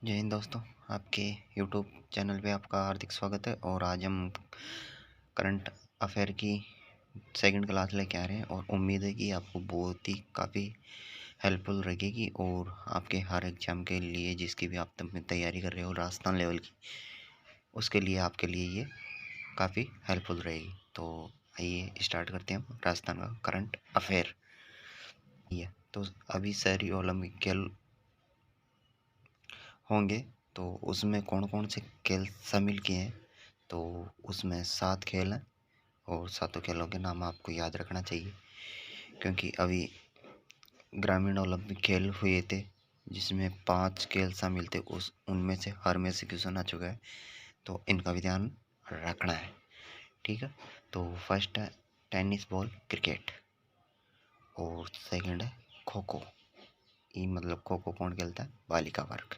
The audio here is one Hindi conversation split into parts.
जय हिंद दोस्तों, आपके यूट्यूब चैनल पे आपका हार्दिक स्वागत है। और आज हम करंट अफेयर की सेकंड क्लास लेके आ रहे हैं और उम्मीद है कि आपको बहुत ही काफ़ी हेल्पफुल लगेगी और आपके हर एग्ज़ाम के लिए जिसकी भी आप तैयारी कर रहे हो राजस्थान लेवल की, उसके लिए आपके लिए ये काफ़ी हेल्पफुल रहेगी। तो आइए स्टार्ट करते हैं हम राजस्थान का करंट अफेयर। ये तो अभी शहरी ओलंपिक खेल होंगे, तो उसमें कौन कौन से खेल शामिल किए हैं। तो उसमें 7 खेल हैं और सातों खेलों के नाम आपको याद रखना चाहिए, क्योंकि अभी ग्रामीण ओलंपिक खेल हुए थे जिसमें 5 खेल शामिल थे। उनमें से हर में से क्वेश्चन आ चुका है, तो इनका भी ध्यान रखना है, ठीक है। तो फर्स्ट है टेनिस बॉल क्रिकेट और सेकंड है खो खो। ये मतलब खो खो कौन खेलता है? बालिका वर्ग,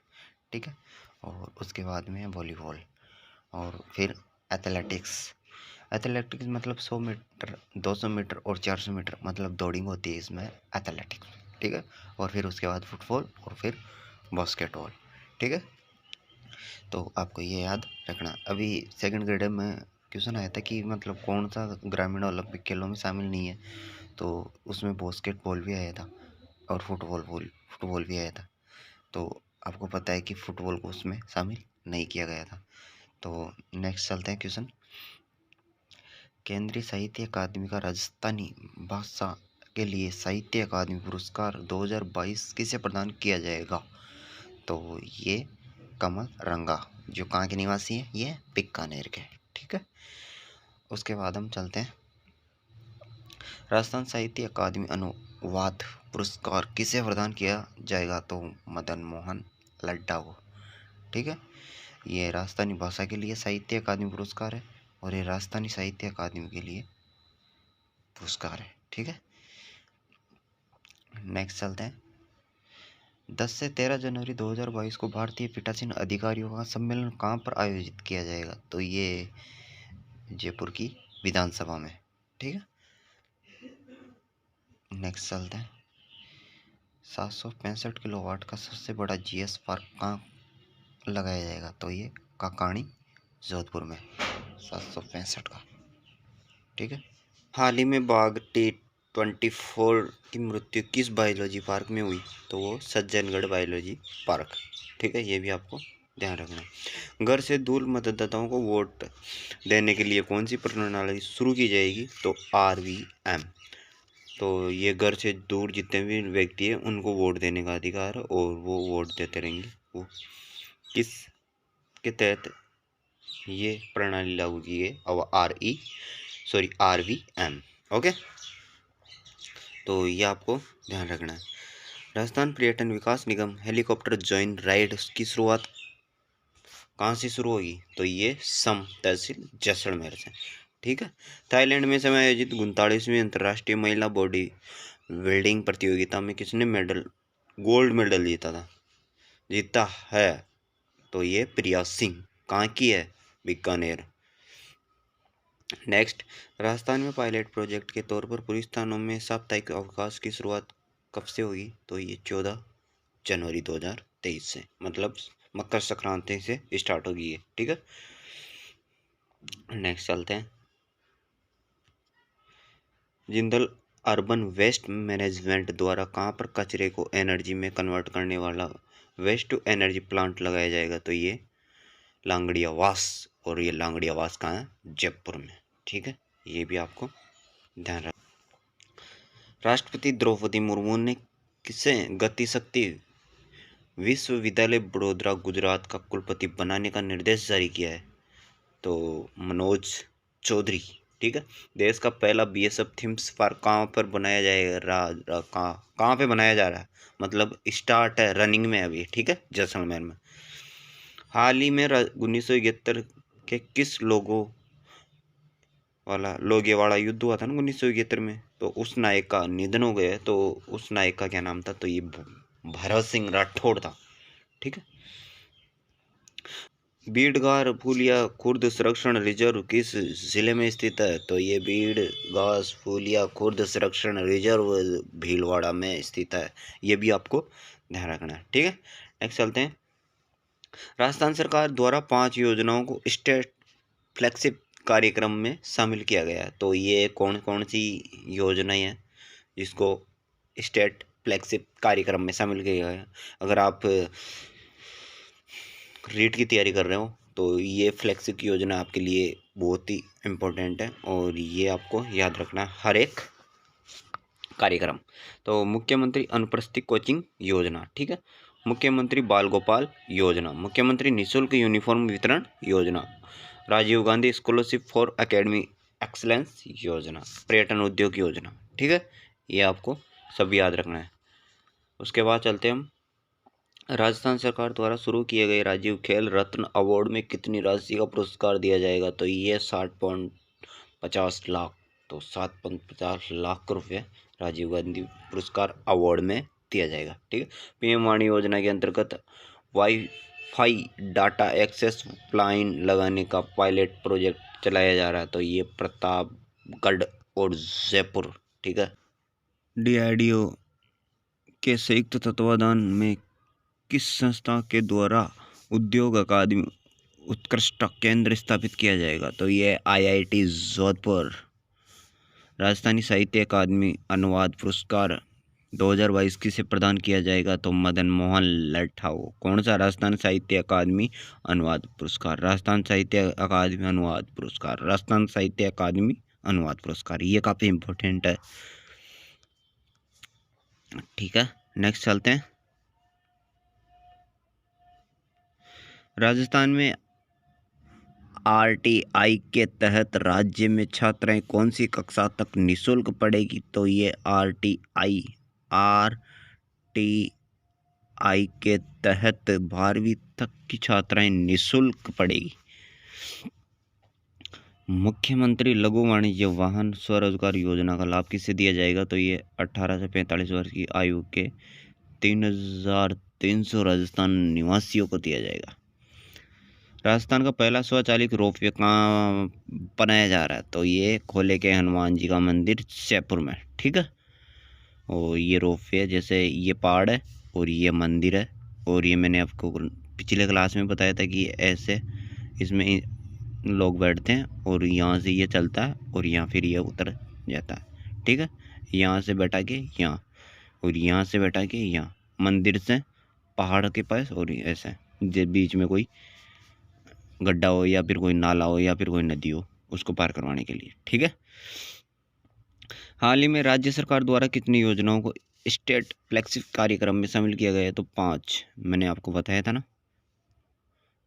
ठीक है। और उसके बाद में है वॉलीबॉल और फिर एथलेटिक्स। एथलेटिक्स मतलब 100 मीटर, 200 मीटर और 400 मीटर मतलब दौड़िंग होती है इसमें एथलेटिक्स, ठीक है। और फिर उसके बाद फुटबॉल और फिर बास्केटबॉल, ठीक है। तो आपको ये याद रखना। अभी सेकंड ग्रेड में क्वेश्चन आया था कि मतलब कौन सा ग्रामीण ओलंपिक खेलों में शामिल नहीं है, तो उसमें बास्केटबॉल भी आया था और फुटबॉल भी आया था। तो आपको पता है कि फुटबॉल को उसमें शामिल नहीं किया गया था। तो नेक्स्ट चलते हैं क्वेश्चन। केंद्रीय साहित्य अकादमी का राजस्थानी भाषा के लिए साहित्य अकादमी पुरस्कार 2022 किसे प्रदान किया जाएगा? तो ये कमल रंगा, जो कहाँ के निवासी हैं, ये बीकानेर के, ठीक है। उसके बाद हम चलते हैं राजस्थान साहित्य अकादमी अनुवाद पुरस्कार किसे प्रदान किया जाएगा? तो मदन मोहन लड्डा को, ठीक है। ये राजस्थानी भाषा के लिए साहित्य अकादमी पुरस्कार है और ये राजस्थानी साहित्य अकादमी के लिए पुरस्कार है, ठीक है। नेक्स्ट चलते हैं 10 से 13 जनवरी 2022 को भारतीय पीठासीन अधिकारियों का सम्मेलन कहाँ पर आयोजित किया जाएगा? तो ये जयपुर की विधानसभा में, ठीक है। नेक्स्ट चलते हैं 765 किलोवाट का सबसे बड़ा जीएस पार्क कहाँ लगाया जाएगा? तो ये काकाणी जोधपुर में 765 का, ठीक है। हाल ही में बाघ T24 की मृत्यु किस बायोलॉजी पार्क में हुई? तो वो सज्जनगढ़ बायोलॉजी पार्क, ठीक है। ये भी आपको ध्यान रखना है। घर से दूर मतदाताओं को वोट देने के लिए कौन सी प्रणाली शुरू की जाएगी? तो RVM। तो ये घर से दूर जितने भी व्यक्ति हैं उनको वोट देने का अधिकार है और वो वोट देते रहेंगे। वो किस के तहत ये प्रणाली लागू की है? अब RVM, ओके। तो ये आपको ध्यान रखना है। राजस्थान पर्यटन विकास निगम हेलीकॉप्टर जॉइन राइड की शुरुआत कहाँ से शुरू होगी? तो ये सम तहसील जैसलमेर से, ठीक है। थाईलैंड में समय आयोजित 39वीं अंतर्राष्ट्रीय महिला बॉडी बिल्डिंग प्रतियोगिता में किसने गोल्ड मेडल जीता है? तो ये प्रिया सिंह, कहाँ की है? बीकानेर। नेक्स्ट, राजस्थान में पायलट प्रोजेक्ट के तौर पर पूरी स्थानों में साप्ताहिक अवकाश की शुरुआत कब से होगी? तो ये 14 जनवरी 2023 से, मतलब मकर संक्रांति से स्टार्ट होगी ये, ठीक है। नेक्स्ट चलते हैं जिंदल अर्बन वेस्ट मैनेजमेंट द्वारा कहाँ पर कचरे को एनर्जी में कन्वर्ट करने वाला वेस्ट टू एनर्जी प्लांट लगाया जाएगा? तो ये लांगड़ियावास, और ये लांगड़ियावास कहाँ है? जयपुर में, ठीक है। ये भी आपको ध्यान रख। राष्ट्रपति द्रौपदी मुर्मू ने किसे गति शक्ति विश्वविद्यालय बड़ौदा गुजरात का कुलपति बनाने का निर्देश जारी किया है? तो मनोज चौधरी, ठीक है। देश का पहला BSF थीम्स पार्क कहाँ पर बनाया जाएगा? कहाँ पे बनाया जा रहा है, मतलब स्टार्ट है, रनिंग में अभी, ठीक है, जैसलमेर में। हाल ही में 1971 के किस लोगेवाड़ा युद्ध हुआ था ना 1971 में, तो उस नायक का निधन हो गया है। तो उस नायक का क्या नाम था? तो ये भरत सिंह राठौड़ था, ठीक है। बीड़-गार फूलिया खुर्द संरक्षण रिजर्व किस जिले में स्थित है? तो ये बीड़-गार फूलिया खुर्द संरक्षण रिजर्व भीलवाड़ा में स्थित है। ये भी आपको ध्यान रखना है, ठीक है। नेक्स्ट चलते हैं राजस्थान सरकार द्वारा 5 योजनाओं को स्टेट फ्लैगशिप कार्यक्रम में शामिल किया गया है। तो ये कौन कौन सी योजनाएं हैं जिसको स्टेट फ्लैगशिप कार्यक्रम में शामिल किया गया है? अगर आप रीट की तैयारी कर रहे हो तो ये फ्लैगशिप योजना आपके लिए बहुत ही इम्पोर्टेंट है और ये आपको याद रखना है हर एक कार्यक्रम। तो मुख्यमंत्री अनुपस्थित कोचिंग योजना, ठीक है। मुख्यमंत्री बाल गोपाल योजना, मुख्यमंत्री निःशुल्क यूनिफॉर्म वितरण योजना, Rajiv Gandhi scholarship for academy excellence योजना, पर्यटन उद्योग योजना, ठीक है। ये आपको सब याद रखना है। उसके बाद चलते हम राजस्थान सरकार द्वारा शुरू किए गए राजीव खेल रत्न अवार्ड में कितनी राशि का पुरस्कार दिया जाएगा? तो ये 60.50 लाख, तो 7.50 लाख रुपये राजीव गांधी पुरस्कार अवार्ड में दिया जाएगा, ठीक है। पीएम वाणी योजना के अंतर्गत वाईफाई डाटा एक्सेस लाइन लगाने का पायलट प्रोजेक्ट चलाया जा रहा है। तो ये प्रतापगढ़ और जयपुर, ठीक है। डीआरडीओ के संयुक्त तत्वाधान में किस संस्था के द्वारा उद्योग अकादमी उत्कृष्ट केंद्र स्थापित किया जाएगा? तो ये आईआईटी जोधपुर। राजस्थानी साहित्य अकादमी अनुवाद पुरस्कार 2022 किसे प्रदान किया जाएगा? तो मदन मोहन लठाओ। कौन सा? राजस्थान साहित्य अकादमी अनुवाद पुरस्कार, राजस्थान साहित्य अकादमी अनुवाद पुरस्कार, राजस्थान साहित्य अकादमी अनुवाद पुरस्कार। ये काफ़ी इम्पोर्टेंट है, ठीक है। नेक्स्ट चलते हैं। राजस्थान में आरटीआई के तहत राज्य में छात्राएं कौन सी कक्षा तक निःशुल्क पढ़ेगी? तो ये आरटीआई के तहत 12वीं तक की छात्राएं निःशुल्क पढ़ेगी। मुख्यमंत्री लघु वाणिज्य वाहन स्वरोजगार योजना का लाभ किसे दिया जाएगा? तो ये 18 से 45 वर्ष की आयु के 3,300 राजस्थान निवासियों को दिया जाएगा। राजस्थान का पहला स्वचालित रोपवे कहाँ बनाया जा रहा है? तो ये खोले के हनुमान जी का मंदिर जयपुर में, ठीक है। और ये रोपवे, जैसे ये पहाड़ है और ये मंदिर है, और ये मैंने आपको पिछले क्लास में बताया था कि ऐसे इसमें लोग बैठते हैं और यहाँ से ये चलता है और यहाँ फिर ये उतर जाता है, ठीक है। यहाँ से बैठा के यहाँ और यहाँ से बैठा के यहाँ, मंदिर से पहाड़ के पास, और ऐसे बीच में कोई गड्ढा हो या फिर कोई नाला हो या फिर कोई नदी हो, उसको पार करवाने के लिए, ठीक है। हाल ही में राज्य सरकार द्वारा कितनी योजनाओं को स्टेट फ्लैगशिप कार्यक्रम में शामिल किया गया है? तो 5, मैंने आपको बताया था ना।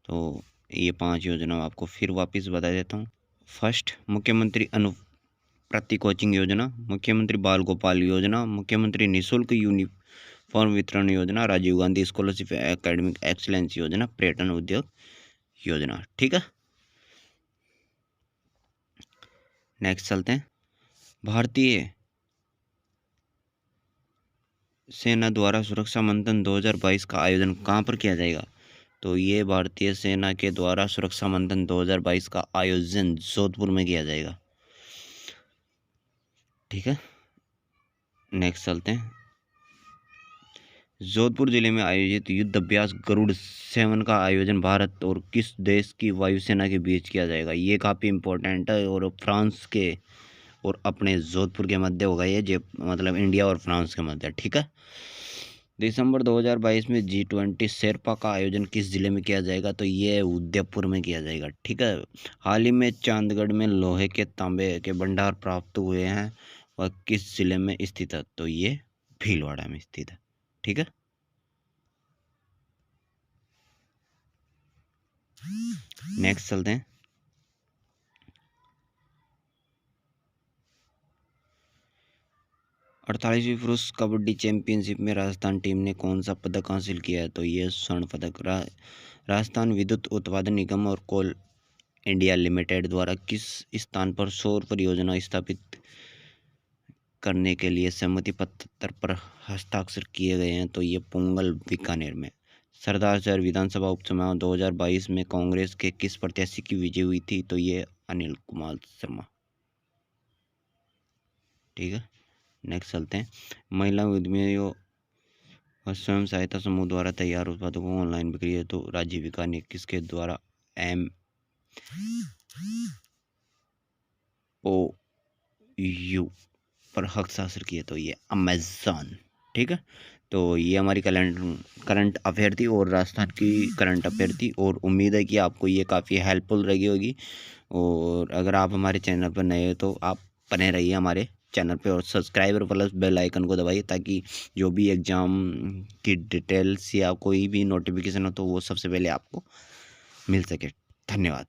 तो ये 5 योजना आपको फिर वापस बता देता हूँ। फर्स्ट, मुख्यमंत्री अनुप्रति कोचिंग योजना, मुख्यमंत्री बाल गोपाल योजना, मुख्यमंत्री निःशुल्क यूनिफॉर्म वितरण योजना, Rajiv Gandhi scholarship academic excellence योजना, पर्यटन उद्योग योजना, ठीक है। नेक्स्ट चलते हैं। भारतीय सेना द्वारा सुरक्षा मंथन 2022 का आयोजन कहाँ पर किया जाएगा? तो ये भारतीय सेना के द्वारा सुरक्षा मंथन 2022 का आयोजन जोधपुर में किया जाएगा, ठीक है। नेक्स्ट चलते हैं। जोधपुर जिले में आयोजित युद्ध अभ्यास गरुड़ 7 का आयोजन भारत और किस देश की वायुसेना के बीच किया जाएगा? ये काफ़ी इम्पोर्टेंट है, और फ्रांस के और अपने जोधपुर के मध्य होगा ये, मतलब इंडिया और फ्रांस के मध्य, ठीक है। दिसंबर 2022 में G20 शेरपा का आयोजन किस जिले में किया जाएगा? तो ये उदयपुर में किया जाएगा, ठीक है। हाल ही में चांदगढ़ में लोहे के तांबे के भंडार प्राप्त हुए हैं, वह किस जिले में स्थित है? तो ये भीलवाड़ा में स्थित है, ठीक है। नेक्स्ट चलते हैं। अड़तालीसवीं पुरुष कबड्डी चैंपियनशिप में राजस्थान टीम ने कौन सा पदक हासिल किया है? तो ये स्वर्ण पदक। राजस्थान विद्युत उत्पादन निगम और कोल इंडिया लिमिटेड द्वारा किस स्थान पर सौर परियोजना स्थापित करने के लिए सहमति पत्र पर हस्ताक्षर किए गए हैं? तो ये पोंगल बीकानेर में। सरदार शहर विधानसभा उपचुनाव 2022 में कांग्रेस के किस प्रत्याशी की विजय हुई थी? तो ये अनिल कुमार शर्मा, ठीक है। नेक्स्ट चलते हैं। महिला उद्यमियों और स्वयं सहायता समूह द्वारा तैयार उत्पादों को ऑनलाइन बिक्री है तो राजीविका ने किसके द्वारा MOU पर हस्ताक्षर किए? तो ये अमेज़न। ठीक है, तो ये हमारी करंट अफेयर थी और राजस्थान की करंट अफेयर थी, और उम्मीद है कि आपको ये काफ़ी हेल्पफुल रही होगी। और अगर आप हमारे चैनल पर नए हो तो आप बने रहिए हमारे चैनल पे और सब्सक्राइबर प्लस बेल आइकन को दबाइए, ताकि जो भी एग्ज़ाम की डिटेल्स या कोई भी नोटिफिकेशन हो तो वो सबसे पहले आपको मिल सके। धन्यवाद।